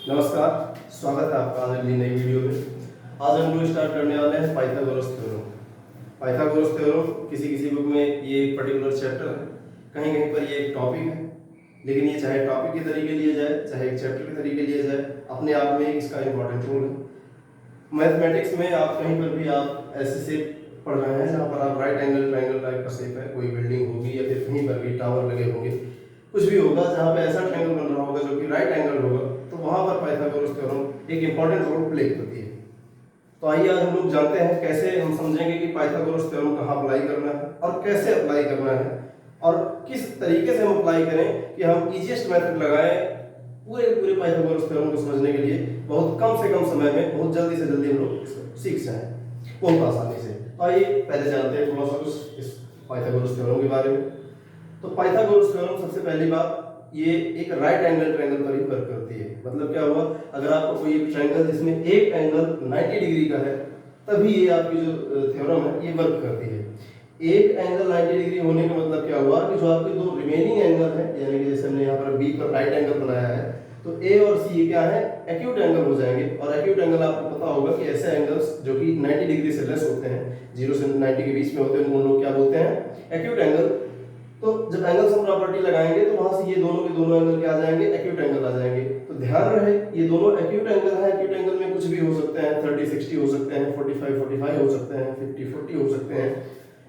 नमस्कार, स्वागत है आपका आज अगली नई वीडियो में। आज हम लोग स्टार्ट करने वाले हैं पाइथागोरस थ्योरम। पाइथागोरस थ्योरम किसी किसी बुक में ये एक पर्टिकुलर चैप्टर है, कहीं कहीं पर ये एक टॉपिक है, लेकिन ये चाहे टॉपिक के तरीके लिए जाए चाहे एक चैप्टर के तरीके लिए जाए, अपने आप में इसका इंपॉर्टेंट रोल है। मैथमेटिक्स में आप कहीं पर भी आप ऐसे शेप पढ़ रहे हैं जहाँ पर आप राइट एंगल ट्रायंगल टाइप का शेप है, कोई बिल्डिंग होगी या फिर कहीं पर भी टावर लगे होंगे, कुछ भी होगा जहाँ पे ऐसा ट्रायंगल बन रहा होगा जो कि राइट एंगल होगा, तो वहाँ पर पाइथागोरस थ्योरम एक इंपॉर्टेंट रोल प्ले करती है। तो आइए आज हम लोग जानते हैं कैसे हम समझेंगे कि पाइथागोरस थ्योरम कहाँ अप्लाई करना है और कैसे अप्लाई करना है और किस तरीके से हम अप्लाई करें कि हम इजीएस्ट मेथड लगाएं पूरे पाइथागोरस थ्योरम को समझने के लिए बहुत कम से कम समय में बहुत जल्दी से जल्दी हम लोग सीख जाएं बहुत आसानी से। तो आइए पहले जानते हैं थोड़ा सा कुछ इस पाइथागोरस थ्योरम के बारे में। तो पाइथागोरस थ्योरम सबसे पहली बात ये एक राइट एंगल ट्रायंगल पर ही वर्क करती है। मतलब क्या हुआ, अगर आपको कोई एक ट्रायंगल जिसमें एक एंगल 90 डिग्री का है तभी ये आपकी जो थ्योरम है ये वर्क करती है। एक एंगल 90 डिग्री होने का मतलब क्या हुआ कि जो आपके दो रिमेनिंग एंगल है, यानी कि जैसे हमने यहाँ पर बी पर राइट एंगल बनाया है, तो ए और सी क्या है, एक्यूट एंगल हो जाएंगे। और एक्यूट एंगल आपको पता होगा कि ऐसे एंगल्स जो कि 90 डिग्री से लेस होते हैं, 0 से 90 के बीच में होते हैं, उनको लोग क्या बोलते हैं, एक्यूट एंगल। तो जब एंगल सम प्रॉपर्टी लगाएंगे तो वहां से ये दोनों के दोनों एंगल क्या आ जाएंगे, एक्यूट एंगल आ जाएंगे। तो ध्यान रहे ये दोनों एक्यूट एंगल है, एक्यूट एंगल में कुछ भी हो सकते हैं, 30 60 हो सकते हैं, 45 45 हो सकते हैं, 50 40 हो सकते हैं,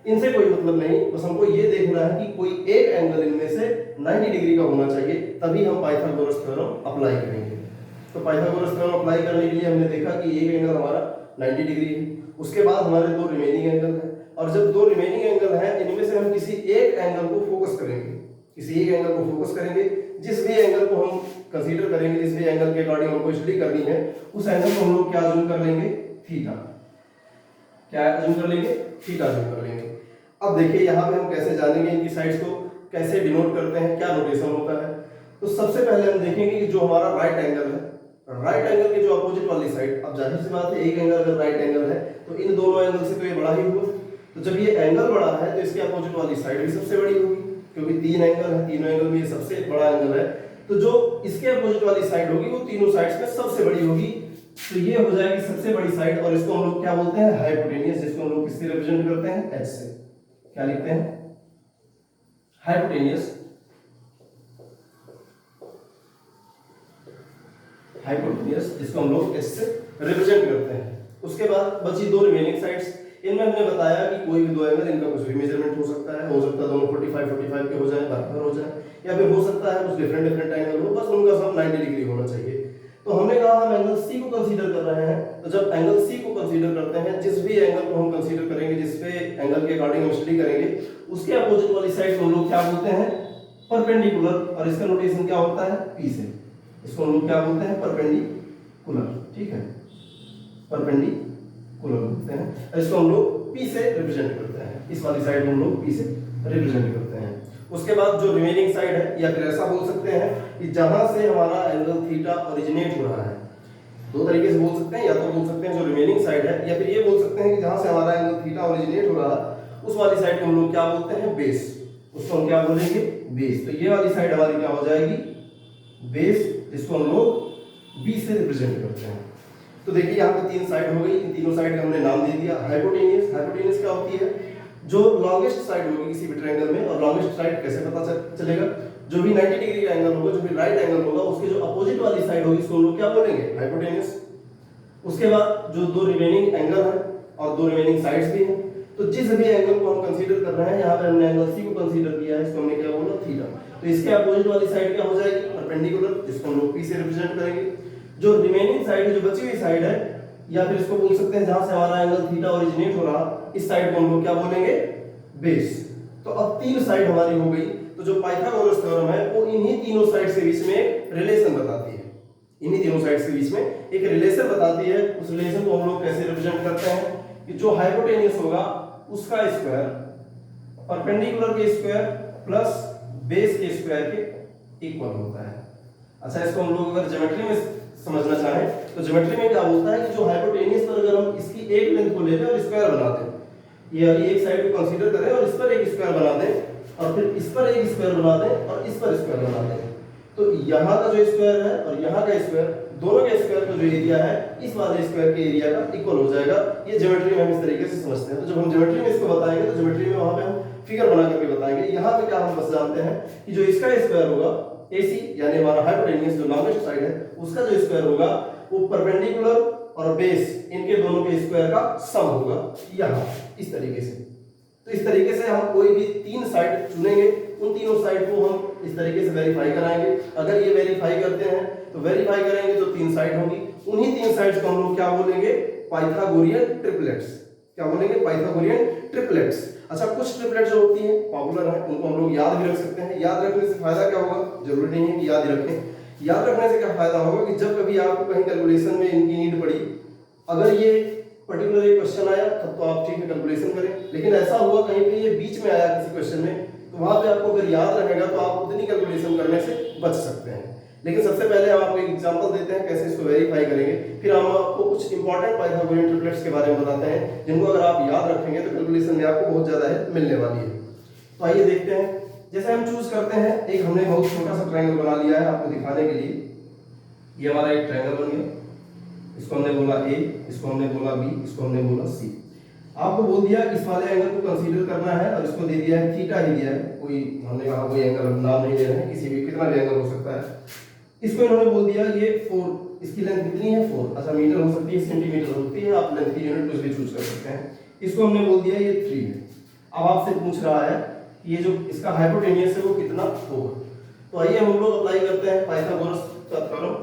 इनसे कोई मतलब नहीं। बस हमको ये देखना है कि कोई एक एंगल इनमें से 90 डिग्री का होना चाहिए, तभी हम पाइथागोरस थ्योरम अप्लाई करेंगे। तो पाइथागोरस थ्योरम अप्लाई करने के लिए हमने देखा कि एक एंगल हमारा 90 डिग्री है, उसके बाद हमारे दो रिमेनिंग एंगल है, और जब दो रिमेनिंग एंगल हैं इनमें से हम किसी एक एंगल को फोकस करेंगे, किसी एक एंगल को फोकस करेंगे, जिस भी एंगल को हम कंसीडर करेंगे, जिस भी एंगल के अकॉर्डिंग हमको स्टडी करनी है, उस एंगल को हम लोग क्या अज्यूम कर लेंगे, थीटा। क्या अज्यूम कर लेंगे, थीटा अज्यूम कर लेंगे। अब देखिए यहाँ पे हम कैसे जानेंगे इनकी साइड्स को कैसे डिनोट करते हैं, क्या नोटेशन होता है। तो सबसे पहले हम देखेंगे कि जो हमारा राइट एंगल है, राइट एंगल के जो अपोजिट वाली साइड, अब जाहिर सी बात है एक एंगल अगर राइट एंगल है तो इन दोनों एंगल से तो ये बड़ा ही हुआ। तो जब ये एंगल बड़ा है तो इसके अपोजिट वाली साइड भी सबसे बड़ी होगी, क्योंकि तीन एंगल है, तीनों एंगल में ये सबसे बड़ा एंगल है। तो जो इसके अपोजिट वाली साइड होगी वो तीनों साइड्स में सबसे बड़ी होगी। तो ये हो जाएगी सबसे बड़ी साइड, और इसको हम लोग क्या बोलते हैं, हाइपोटेनियस, जिसको हम लोग किससे रिप्रेजेंट करते हैं, एच से। क्या लिखते हैं, हाइपोटेनियस। हाइपोटेनियस इसको हम लोग एच से रिप्रेजेंट करते हैं। उसके बाद बची दो रिमेनिंग साइड्स, इनमें हमने बताया कि कोई भी दो एंगल, इनका कुछ भी मेजरमेंट हो सकता है दोनों 45 45 के हो जाए, बराबर हो जाए, या फिर हो सकता है कुछ डिफरेंट एंगल हो, बस उनका सब 90 डिग्री होना चाहिए। तो हमने कहा हम एंगल सी को कंसीडर कर रहे हैं। तो जब एंगल सी को कंसीडर करते हैं, जिस भी एंगल को हम कंसीडर करेंगे, जिस पे एंगल के अकॉर्डिंग हम स्टडी करेंगे, उसके अपोजिट वाली साइड को हम लोग क्या बोलते हैं, परपेंडिकुलर, और इसका नोटेशन क्या होता है, पी से। इसको हम लोग क्या बोलते हैं, परपेंडिकुलर। ठीक है, परपेंडिकुलर बोलते हैं। इसको हम लोग पी से रिप्रेजेंट करते हैं, इस वाली साइड को हम लोग पी से रिप्रेजेंट करते हैं। उसके बाद जो रिमेनिंग साइड है, या फिर ऐसा बोल सकते हैं कि जहां से हमारा एंगल थीटा ओरिजिनेट हो रहा है, दो तरीके से बोल सकते हैं, या तो बोल सकते हैं जो रिमेनिंग साइड है, या फिर ये बोल सकते हैं कि जहां से हमारा एंगल थीटा ओरिजिनेट हो रहा है उस वाली साइड को हम लोग क्या बोलते हैं, बेस। उसको हम क्या बोलेंगे, बेस। तो ये वाली साइड हमारी क्या हो जाएगी, बेस, जिसको हम लोग बी से रिप्रेजेंट करते हैं। तो देखिए यहाँ पे तीन साइड हो गई, इन तीनों साइड का हमने नाम दे दिया हाइपोटेनियस। हाइपोटेनियस क्या होती है, जो लॉन्गेस्ट साइड होगी किसी भी ट्रायंगल में, और लॉन्गेस्ट साइड कैसे पता चलेगा, जो भी 90 डिग्री का एंगल होगा, जो भी राइट एंगल होगा, उसके जो अपोजिट वाली साइड होगी उसको हम लोग क्या बोलेंगे, हाइपोटेनियस। उसके बाद जो दो रिमेनिंग एंगल है और दो रिमेनिंग साइड्स भी हैं, तो जिस भी एंगल को हम कंसीडर कर रहे हैं, यहाँ पे हमने एंगल सी को कंसीडर किया है, इसको हमने क्या बोला, थीटा। तो इसके अपोजिट वाली साइड क्या हो जाएगी, परपेंडिकुलर, जिसको हम लोग पी से रिप्रेजेंट करेंगे। जो रिमेनिंग साइड है, जो बची हुई साइड है, या फिर इसको बोल सकते हैं जहां से हमारा एंगल थीटा ओरिजिनेट हो रहा, इस साइड को हम लोग क्या बोलेंगे, बेस। तो अब तीन साइड हमारी हो गई। तो जो पाइथागोरस थ्योरम है वो इन्हीं तीनों साइड के बीच में एक रिलेशन बताती है, इन्हीं तीनों साइड के बीच में एक रिलेशन बताती है। उस रिलेशन को हम लोग कैसे रिप्रेजेंट करते हैं कि जो हाइपोटेनियस होगा उसका स्क्वायर परपेंडिकुलर के स्क्वायर प्लस बेस के स्क्वायर के इक्वल होता है। अच्छा, इसको हम लोग अगर ज्योमेट्री में समझना चाहें तो ज्योमेट्री में क्या होता है कि जो हाइपोटेनियस पर अगर हम इसकी एक लेंथ को ले लें और स्क्वायर बना दें, ये एक साइड को कंसीडर करें और इस पर एक स्क्वायर बना दें, और फिर इस पर एक स्क्वायर बना दें और इस पर स्क्वायर बना दें, तो यहाँ का जो स्क्वायर है और यहाँ का स्क्वायर, दोनों के स्क्वायर का जो एरिया है इस वाले स्क्वायर के एरिया का इक्वल हो जाएगा। ये ज्योमेट्री में हम इस तरीके से समझते हैं। तो जब हम ज्योमेट्री में इसको बताएंगे तो ज्योमेट्री में वहां पे हम फिगर बना करके बताएंगे। यहाँ पे क्या हम बस जानते हैं कि जो इसका स्क्वायर होगा AC यानी हमारा हाइपोटेन्यूज जो लॉन्गेस्ट साइड है उसका जो स्क्वायर होगा वो परपेंडिकुलर और बेस इनके दोनों के स्क्वायर का सम होगा यहाँ इस तरीके से। तो इस तरीके से हम कोई भी तीन साइड चुनेंगे, उन तीनों साइड को हम इस तरीके से वेरीफाई कराएंगे। अगर ये वेरीफाई करते हैं तो वेरीफाई करेंगे तो तीन साइड होगी, उन्हीं तीन साइड्स को हम लोग क्या बोलेंगे, पाइथागोरियन ट्रिपलेट्स। क्या बोलेंगे, पाइथागोरियन ट्रिपलेट्स। अच्छा, कुछ ट्रिपलेट जो होती हैं पॉपुलर हैं उनको हम लोग याद भी रख सकते हैं। याद रखने से फायदा क्या होगा, जरूरी नहीं है कि याद ही रखें। याद रखने से क्या फायदा होगा कि जब कभी आपको कहीं कैलकुलेशन में इनकी नीड पड़ी, अगर ये पर्टिकुलर एक क्वेश्चन आया तब तो आप ठीक है कैलकुलेशन करें, लेकिन ऐसा हुआ कहीं पे ये बीच में आया किसी क्वेश्चन में तो वहां पे आपको अगर याद रहेगा तो आप उतनी कैलकुलेशन करने से बच सकते हैं। लेकिन सबसे पहले हम आपको एक एग्जांपल देते हैं कैसे इसको वेरीफाई करेंगे, फिर हम आपको कुछ इंपॉर्टेंट पाइथागोरियन ट्रिपलेट्स के बारे में बताते हैं जिनको अगर आप याद रखेंगे तो कैलकुलेशन में आपको बहुत ज्यादा हेल्प मिलने वाली है। तो आइए देखते हैं। जैसे हम चूज करते हैं, एक हमने बहुत छोटा सा ट्रायंगल बना लिया है आपको दिखाने के लिए। ये हमारा एक ट्रायंगल बन गया, इसको हमने बोला A, इसको हमने बोला B, इसको हमने बोला C। आपको बोल दिया इस वाले एंगल को कंसीडर करना है और इसको दे दिया है थीटा ही दिया है, कोई हमने कहा कोई एंगल नाम नहीं ले रहे हैं, किसी भी कितना भी एंगल हो सकता है। इसको इन्होंने बोल दिया ये 4, इसकी लेंथ कितनी है 4। अच्छा, मीटर हो सकती है, सेंटीमीटर हो सकती है, आप लेंथ की यूनिट कुछ भी चूज कर सकते हैं। इसको हमने बोल दिया ये 3 है। अब आपसे पूछ रहा है कि ये जो इसका हाइपोटेन्यूज है वो कितना होगा। तो आइए हम लोग अप्लाई करते हैं पाइथागोरस का थ्योरम।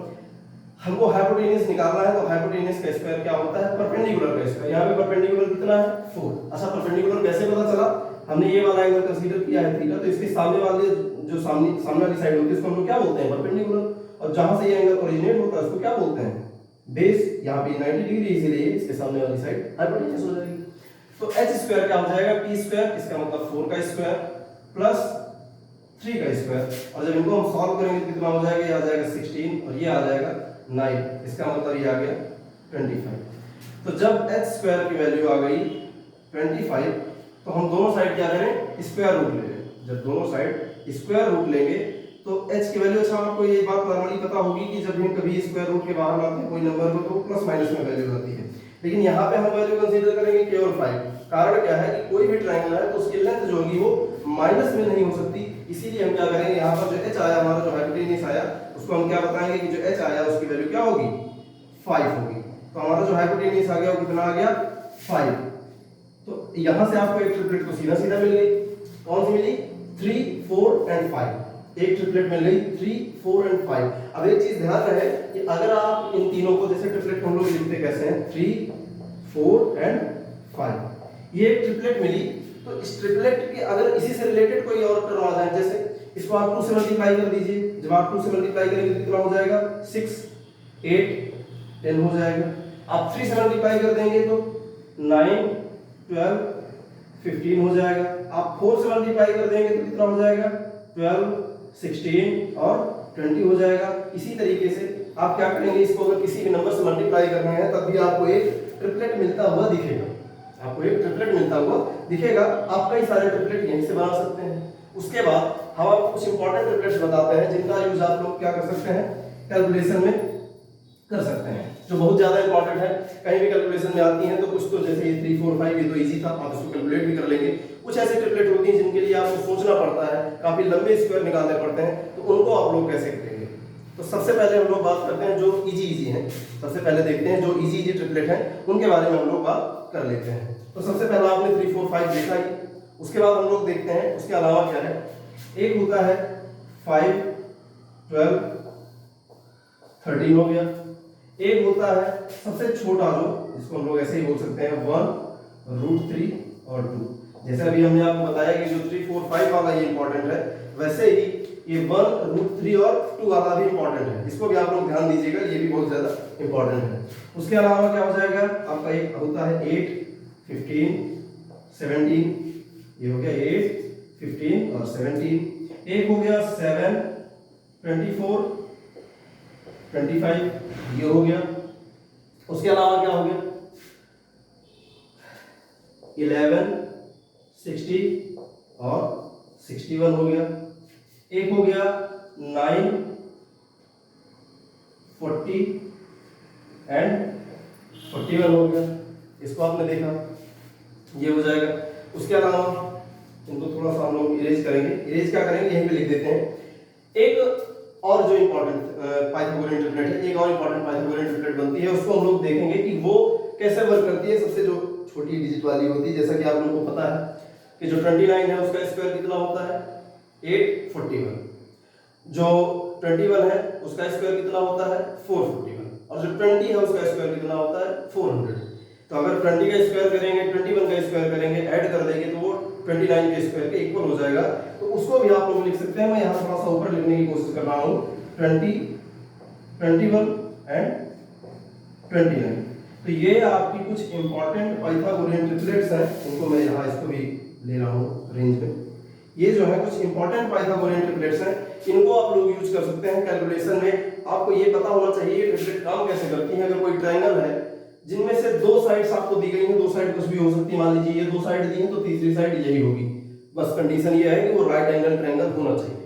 हमको हाइपोटेन्यूज निकालना है तो हाइपोटेन्यूज का स्क्वायर क्या होता है, परपेंडिकुलर का स्क्वायर। यहाँ पे परपेंडिकुलर कितना है 4। अच्छा, परपेंडिकुलर कैसे पता चला, हमने ये वाला एंगल कंसीडर किया है थीटा, तो इसके सामने वाले जो सामने वाली साइड होती है इसको हम लोग क्या बोलते हैं, परपेंडिकुलर। और जहां से ये एंगल ओरिजिनेट होता है उसको क्या बोलते हैं, बेस। यहाँ पे 90 डिग्री इसीलिए इसके सामने वाली साइड हाइपोटेन्यूज हो जाएगी। तो h स्क्वायर क्या हो जाएगा, p स्क्वायर, इसका मतलब 4 का स्क्वायर प्लस 3 का स्क्वायर। और जब इनको हम सॉल्व करेंगे तो कितना हो जाएगा, ये आ जाएगा 16 और ये आ जाएगा 9, इसका मतलब ये आ गया 25। तो जब h स्क्वायर की वैल्यू आ गई 25 तो हम दोनों साइड क्या करें, स्क्वायर रूट ले लें। जब दोनों साइड स्क्वायर रूट लेंगे तो h की वैल्यू, अच्छा आपको ये बात नॉर्मली पता होगी कि जब हम कभी स्क्वायर रूट के बाहर लाते हैं कोई नंबर को तो प्लस माइनस में वैल्यू आती है, लेकिन यहाँ पे हम वैल्यू कंसीडर करेंगे केवल 5। कारण क्या है कि कोई भी ट्रायंगल है तो उसकी लेंथ जो होगी वो माइनस में नहीं हो सकती, इसीलिए हम क्या करेंगे, यहाँ पर जो h आया हमारा जो हाइपोटेन्यूज आया उसको हम क्या बताएंगे कि जो h आया उसकी वैल्यू क्या होगी, 5 होगी। तो हमारा जो हाइपोटेन्यूज आ गया वो कितना आ गया, 5। तो यहाँ से आपको एक ट्रिपलेट तो सीधा सीधा मिल गई। कौन सी मिली, 3, 4 एंड 5। एक ट्रिपलेट मिल गई 3, 4 एंड 5। अब एक चीज ध्यान रहे कि अगर आप इन तीनों को, जैसे ट्रिपलेट हम लोग लिखते कैसे हैं, 3, 4 एंड 5, ये एक ट्रिपलेट मिली। तो इस ट्रिपलेट के अगर इसी से रिलेटेड कोई और टर्म आ जाए, जैसे इसको आप 2 से मल्टीप्लाई कर दीजिए, जब आप 2 से मल्टीप्लाई करेंगे तो कितना हो जाएगा, 6, 8, 10 हो जाएगा। आप 3 से मल्टीप्लाई कर देंगे तो 9, 12, 15 हो जाएगा। आप 4 से मल्टीप्लाई कर देंगे तो कितना हो जाएगा, 12, 16 और 20 हो जाएगा। इसी तरीके से आप क्या करेंगे, इसको अगर किसी भी नंबर से मल्टीप्लाई करना है तब भी आपको एक ट्रिपलेट मिलता हुआ दिखेगा, आपको एक ट्रिपलेट मिलता हुआ दिखेगा। आप कई सारे ट्रिपलेट यहीं से बना सकते हैं। उसके बाद हम आपको कुछ इंपॉर्टेंट ट्रिपलेट्स बताते हैं जिनका यूज आप लोग क्या कर सकते हैं, कैलकुलेशन में कर सकते हैं, जो बहुत ज्यादा इंपॉर्टेंट है, कहीं भी कैलकुलेशन में आती हैं। तो कुछ तो जैसे ये 3, 4, 5 ये तो इजी था, आप इसको कैलकुलेट भी कर लेंगे। कुछ ऐसे ट्रिपलेट होती हैं जिनके लिए आपको सोचना पड़ता है, काफी लंबे स्क्वायर निकालने पड़ते हैं, तो उनको आप लोग कैसे करेंगे। तो सबसे पहले हम लोग बात करते हैं जो इजी हैं। सबसे पहले देखते हैं जो इजी ट्रिपलेट हैं उनके बारे में हम लोग बात कर लेते हैं। तो सबसे पहला आपने 3, 4, 5 देखा ही, उसके बाद हम लोग देखते हैं उसके अलावा क्या है। एक होता है 5, 12, 13 हो गया। एक होता है सबसे छोटा जो, जिसको हम लोग ऐसे ही बोल सकते हैं 1√3 और 2। जैसे अभी हमने आपको बताया कि जो 3, 4, 5 वाला ये इंपॉर्टेंट है, वैसे ही ये 1√3 और 2 वाला भी इंपॉर्टेंट है। इसको भी आप लोग ध्यान दीजिएगा, ये भी बहुत ज्यादा इंपॉर्टेंट है। उसके अलावा क्या हो जाएगा आपका, एक होता है 8, 15, 17, ये हो गया 8, 15 और 17। एक हो गया 7, 24, 25, ये हो गया। उसके अलावा क्या हो गया 11, 60 और 61 हो गया। एक हो गया 9, 40 एंड 41 हो गया। इसको आपने देखा, ये हो जाएगा। उसके अलावा इनको थोड़ा सा हम लोग इरेज करेंगे। इरेज क्या करेंगे, यहीं पे लिख देते हैं। एक और जो इंपॉर्टेंट पाइथागोरियन ट्रिपलेट है, एक और इंपॉर्टेंट पाइथागोरियन ट्रिपलेट बनती है, उसको हम लोग देखेंगे कि वो कैसे वर्क करती है। सबसे जो छोटी डिजिट वाली होती है, जैसा कि आप लोगों को पता है कि जो 29 है उसका स्क्वायर कितना होता है 841, जो 21 है उसका स्क्वायर कितना होता है 441, और जो 20 है उसका स्क्वायर कितना होता है 400। तो अगर 20 का स्क्वायर करेंगे 21 का स्क्वायर करेंगे, ऐड कर देंगे तो वो 29 के स्क्वायर के इक्वल हो जाएगा। तो उसको भी आप लोग लिख सकते हैं। मैं यहाँ थोड़ा सा ऊपर लिखने की कोशिश कर रहा हूँ 20, 21 एंड 29। तो ये आपकी कुछ इंपॉर्टेंट पाइथागोरियन ट्रिपलेट्स हैं, इनको मैं यहाँ इसको भी ले रहा हूँ रेंज में। ये जो है कुछ इंपॉर्टेंट पाइथागोरियन ट्रिपलेट्स हैं, इनको आप लोग यूज कर सकते हैं कैलकुलेशन में। आपको ये पता होना चाहिए ये ट्रिपलेट काम कैसे करती है। अगर कोई ट्रायंगल है जिनमें से दो साइड्स आपको दी गई हैं, दो साइड कुछ भी हो सकती है, मान लीजिए ये दो साइड दी है तो तीसरी साइड यही होगी। बस कंडीशन ये है कि वो राइट एंगल ट्रायंगल होना चाहिए।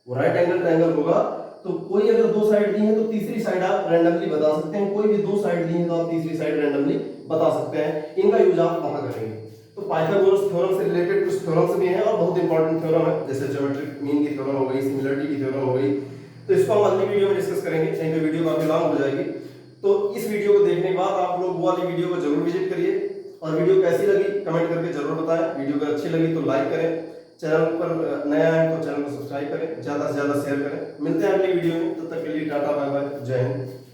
वो राइट एंगल ट्रायंगल होगा तो कोई अगर दो साइड दी है तो तीसरी साइड आप रैंडमली बता सकते हैं। कोई भी दो साइड दी है तो आप तीसरी साइड रैंडमली बता सकते हैं। इनका यूज आप वहां करेंगे। तो पाइथागोरस थ्योरम से रिलेटेड कुछ थ्योरम्स भी हैं और बहुत इंपॉर्टेंट थ्योरम है, जैसे ज्योमेट्रिक मीन की थ्योरम हो गई, सिमिलरिटी की थ्योरम हो गई। तो इसको हम अगली वीडियो में डिस्कस करेंगे, नहीं तो वीडियो काफी लंबी हो जाएगी। तो इस वीडियो को देखने के बाद आप लोग वो वाली वीडियो को जरूर विजिट करिए, और वीडियो कैसी लगी कमेंट करके जरूर बताएं। वीडियो अगर अच्छी लगी तो लाइक करें, चैनल पर नया है तो चैनल को सब्सक्राइब करें, ज्यादा से ज्यादा शेयर करें। मिलते हैं अगली वीडियो में, तब तक के लिए टाटा बाय बाय, जय हिंद।